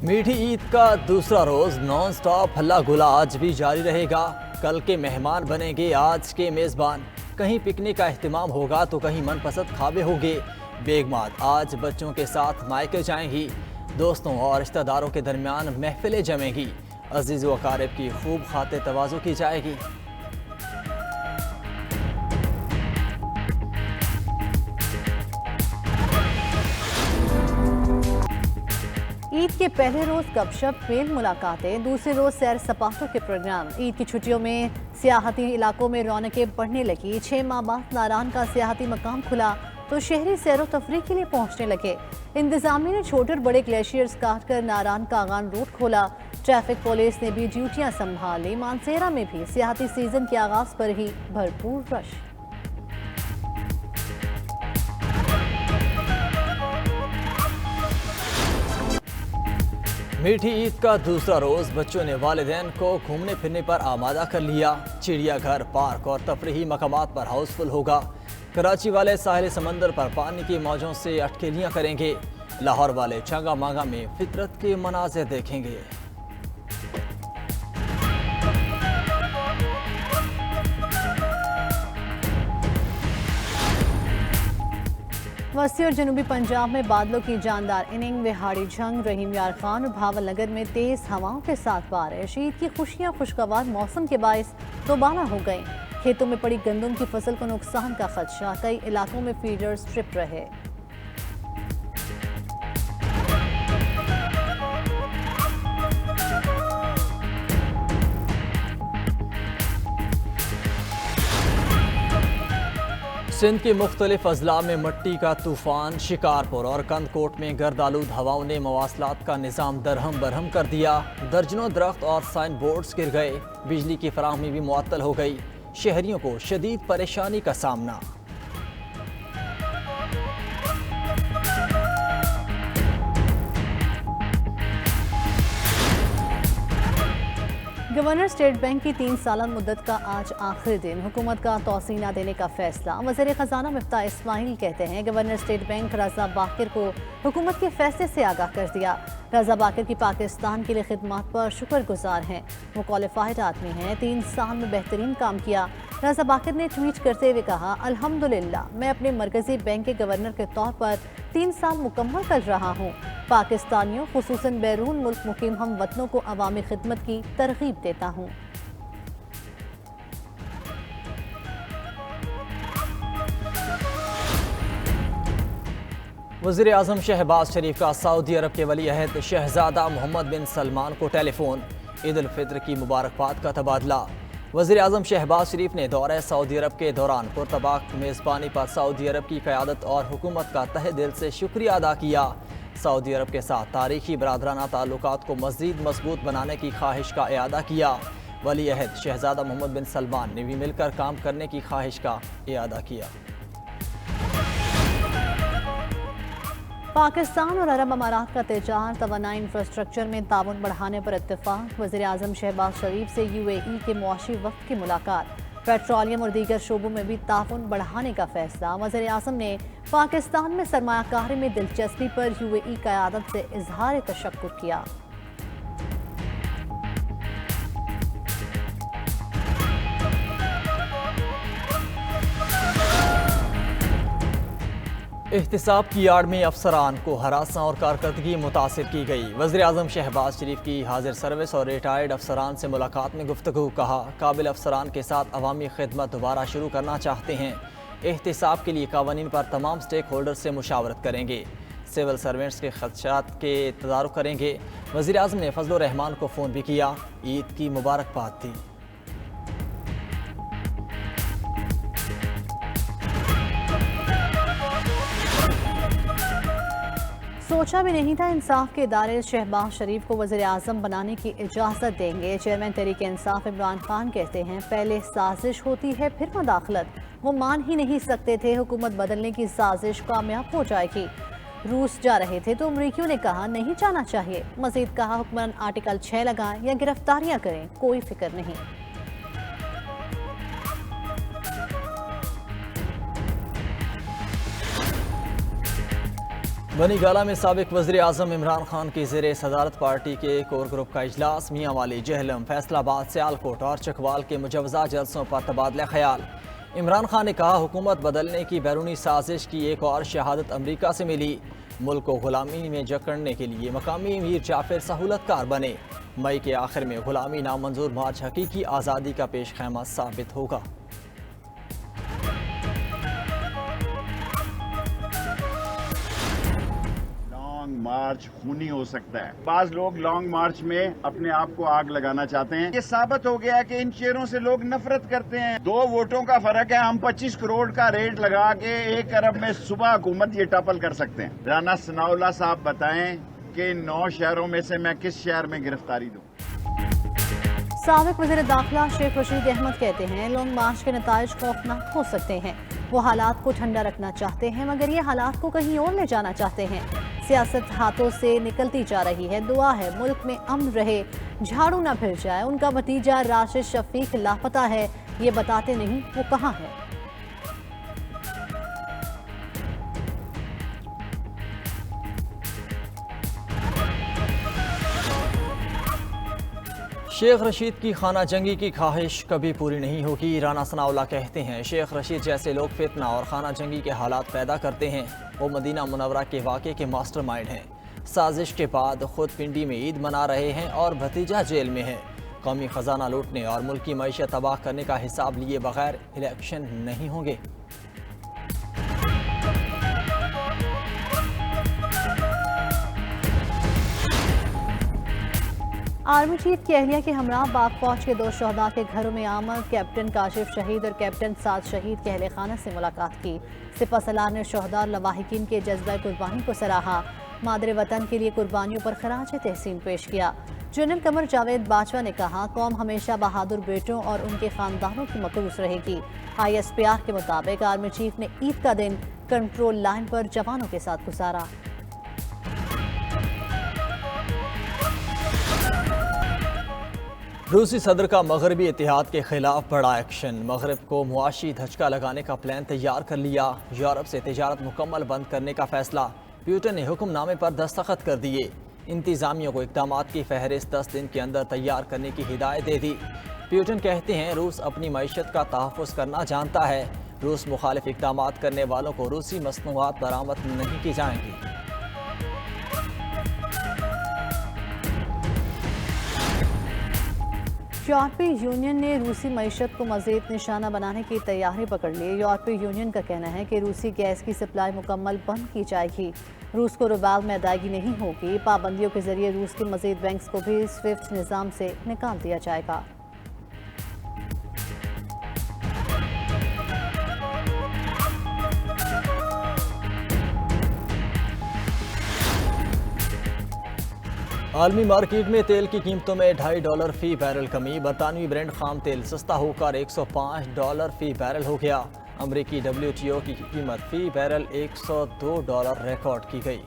मीठी ईद का दूसरा रोज नॉन स्टॉप हल्ला गुला आज भी जारी रहेगा। कल के मेहमान बनेंगे आज के मेजबान। कहीं पिकनिक का एहतमाम होगा तो कहीं मनपसंद खाबे होंगे। बेगमात आज बच्चों के साथ मायके जाएंगी। दोस्तों और रिश्तेदारों के दरमियान महफिलें जमेंगी। अजीज व अकारिब की खूब खाते तवाज़ो की जाएगी। ईद के पहले रोज गपशप, मेल मुलाकातें, दूसरे रोज सैर सपाटों के प्रोग्राम। ईद की छुट्टियों में सियाहती इलाकों में रौनकें बढ़ने लगी। 6 माह बाद नारान का सियाहती मकाम खुला तो शहरी सैर व तफरीह के लिए पहुंचने लगे। इंतजामिया ने छोटे और बड़े ग्लेशियर्स काट कर नारान कागान रूट खोला। ट्रैफिक पुलिस ने भी ड्यूटियां संभाली। मानसेरा में भी सियाहती सीजन के आगाज पर ही भरपूर रश। मीठी ईद का दूसरा रोज बच्चों ने वालिदैन को घूमने फिरने पर आमादा कर लिया। चिड़ियाघर, पार्क और तफरीही मकामात पर हाउसफुल होगा। कराची वाले साहिल समंदर पर पानी की मौजों से अटकेलियां करेंगे। लाहौर वाले चंगा मांगा में फितरत के मनाज़िर देखेंगे। वसी और जनूबी पंजाब में बादलों की जानदार इनिंग, विहाड़ी झंग, रहीम यार खान और भावल नगर में तेज हवाओं के साथ बारिश। ईद की खुशियां खुशगवार मौसम के बायस दोबारा हो गई। खेतों में पड़ी गंदम की फसल को नुकसान का खदशा। कई इलाकों में फीडर्स ट्रिप रहे। सिंध के मुख्तलिफ अजला में मट्टी का तूफान। शिकारपुर और कंदकोट में गर्दालूद हवाओं ने मवासलात का निज़ाम दरहम बरहम कर दिया। दर्जनों दरख्त और साइन बोर्ड्स गिर गए। बिजली की फराहमी भी मुअत्तल हो गई। शहरियों को शदीद परेशानी का सामना। गवर्नर स्टेट बैंक की 3 साल मुद्दत का आज आखिरी दिन। हुकूमत का तौसीह न देने का फैसला। वज़ीर ख़जाना मिफ्ताह इस्माइल कहते हैं गवर्नर स्टेट बैंक रज़ा बाकिर को हुकूमत के फैसले से आगाह कर दिया। रज़ा बाकिर की पाकिस्तान के लिए खिदमत पर शुक्रगुजार हैं। वो क्वालिफाइड आदमी हैं। 3 साल में बेहतरीन काम किया। रज़ा बाकिर ने ट्वीट करते हुए कहा, अल्हम्दुलिल्लाह मैं अपने मरकजी बैंक के गवर्नर के तौर पर 3 साल मुकम्मल कर रहा हूँ। पाकिस्तानियों खुसूसन बैरून मुल्क मुकीम हम वतनों को अवामी खिदमत की तरगीब देता हूँ। वज़ीर आज़म शहबाज शरीफ का सऊदी अरब के वली अहद शहजादा मोहम्मद बिन सलमान को टेलीफोन। ईद उल फित्र की मुबारकबाद का तबादला। वज़ीर आज़म शहबाज शरीफ ने दौरे सऊदी अरब के दौरान पुरतबाक मेज़बानी पर सऊदी अरब की क़यादत और हुकूमत का तहे दिल से शुक्रिया अदा किया। सऊदी अरब के साथ तारीखी बरादराना ताल्लुकात को मज़ीद मजबूत बनाने की ख्वाहिश का इयादा किया। वली अहद शहजादा मोहम्मद बिन सलमान ने भी मिलकर काम करने की ख्वाहिश का इयादा किया। पाकिस्तान और अरब अमारात का तिजारत, तवानाई, इंफ्रास्ट्रक्चर में ताउन बढ़ाने पर इत्तेफाक। वज़ीर आज़म शहबाज शरीफ से UAE के मुआशी वक्त की मुलाकात। पेट्रोलियम और दीगर शोबों में भी ताउन बढ़ाने का फैसला। वज़ीर आज़म ने पाकिस्तान में सरमायाकारी में दिलचस्पी पर UAE क़यादत से इजहार तशक्कुर किया। एहतिसाब की आड़ में अफसरान को हरासा और कारकर्दगी मुतासिर की गई। वज़ीर आज़म शहबाज शरीफ की हाजिर सर्विस और रिटायर्ड अफसरान से मुलाकात में गुफ्तगू। कहा, काबिल अफसरान के साथ अवामी खिदमत दोबारा शुरू करना चाहते हैं। एहतिसाब के लिए कावानीन पर तमाम स्टेक होल्डर से मुशावरत करेंगे। सिविल सर्वेंट्स के खदशात के तदारुक करेंगे। वज़ीर आज़म ने फजल रहमान को फ़ोन भी किया, ईद की मुबारकबाद दी। सोचा भी नहीं था इंसाफ के इदारे शहबाज शरीफ को वज़ीर आज़म बनाने की इजाज़त देंगे। चेयरमैन तहरीक इंसाफ इमरान खान कहते हैं पहले साजिश होती है फिर मुदाखलत। वो मान ही नहीं सकते थे हुकूमत बदलने की साजिश कामयाब हो जाएगी। रूस जा रहे थे तो अमरीकियों ने कहा नहीं जाना चाहिए। मजीद कहा हुक्मरान आर्टिकल 6 लगाएं या गिरफ्तारियां करें, कोई फिक्र नहीं। बनी गाला में साबिक वज़ीर आज़म इमरान खान की ज़ेरे सदारत पार्टी के कोर ग्रुप का इजलास। मियाँ वाली, जहलम, फैसलाबाद, सियालकोट और चकवाल के मुजवज़ा जलसों पर तबादला ख्याल। इमरान खान ने कहा, हुकूमत बदलने की बैरूनी साजिश की एक और शहादत अमरीका से मिली। मुल्क को गुलामी में जकड़ने के लिए मकामी मीर जाफिर सहूलतकार बने। मई के आखिर में गुलामी नामंजूर मार्च हकीकी आज़ादी का पेश खैमा साबित होगा। मार्च खूनी हो सकता है। बाज लोग लॉन्ग मार्च में अपने आप को आग लगाना चाहते हैं। ये साबित हो गया कि इन शेरों से लोग नफरत करते हैं। 2 वोटों का फर्क है। हम 25 करोड़ का रेट लगा के 1 अरब में सुबह हुकूमत ये टपल कर सकते हैं। राना सनाउल्लाह साहब बताएं कि 9 शहरों में से मैं किस शहर में गिरफ्तारी दूं। साबिक वज़ीर दाखिला शेख रशीद अहमद कहते हैं, लॉन्ग मार्च के नताइज खौफनाक हो सकते हैं। वो हालात को ठंडा रखना चाहते हैं, मगर ये हालात को कहीं और ले जाना चाहते हैं। सियासत हाथों से निकलती जा रही है। दुआ है मुल्क में अमन रहे, झाड़ू ना फिर जाए। उनका भतीजा राशिद शफीक लापता है, ये बताते नहीं वो कहाँ है। शेख रशीद की खाना जंगी की ख्वाहिश कभी पूरी नहीं होगी। राना सनाउल्लाह कहते हैं, शेख रशीद जैसे लोग फितना और खाना जंगी के हालात पैदा करते हैं। वो मदीना मुनव्वरा के वाक़े के मास्टरमाइंड हैं। साजिश के बाद खुद पिंडी में ईद मना रहे हैं और भतीजा जेल में है। कौमी खजाना लूटने और मुल्क की मईशत तबाह करने का हिसाब लिए बगैर इलेक्शन नहीं होंगे। आर्मी चीफ की अहलिया के हमरा पाक फौज के 2 शहदा के घरों में आमद। कैप्टन काशिफ शहीद और कैप्टन साद शहीद के अहले खाना से मुलाकात की। सिपह सलार ने शहदा और लवाहिकीन के जज्बा कुर्बानी को सराहा। मादरे वतन के लिए कुर्बानियों पर खराज तहसीन पेश किया। जनरल कमर जावेद बाजवा ने कहा, कौम हमेशा बहादुर बेटों और उनके खानदानों की मकरूस रहेगी। ISPR के मुताबिक आर्मी चीफ ने ईद का दिन कंट्रोल लाइन पर जवानों के साथ गुजारा। रूसी सदर का मगरबी इतिहाद के खिलाफ बड़ा एक्शन। मगरब को मुआशी धचका लगाने का प्लान तैयार कर लिया। यूरोप से तिजारत मुकम्मल बंद करने का फैसला। प्यूटन ने हुक्मनामे पर दस्तखत कर दिए। इंतजामिया को इक़दामात की फहरिस्त 10 दिन के अंदर तैयार करने की हिदायत दे दी। प्यूटन कहते हैं, रूस अपनी मईशत का तहफ़्फ़ुज़ करना जानता है। रूस मुखालिफ इक़दामात करने वालों को रूसी मसनूआत बरामद नहीं की जाएंगी। यूरोपीय यूनियन ने रूसी मईशत को मज़ीद निशाना बनाने की तैयारी पकड़ ली। यूरोपीय यूनियन का कहना है कि रूसी गैस की सप्लाई मुकम्मल बंद की जाएगी। रूस को रुबाल में अदायगी नहीं होगी। पाबंदियों के जरिए रूस के मज़ीद बैंक्स को भी स्विफ्ट निज़ाम से निकाल दिया जाएगा। आलमी मार्केट में तेल की कीमतों में $2.5 फी बैरल कमी। बरतानवी ब्रांड खाम तेल सस्ता होकर $105 फी बैरल हो गया। अमरीकी WTO की कीमत फी बैरल $102 रिकॉर्ड की गई।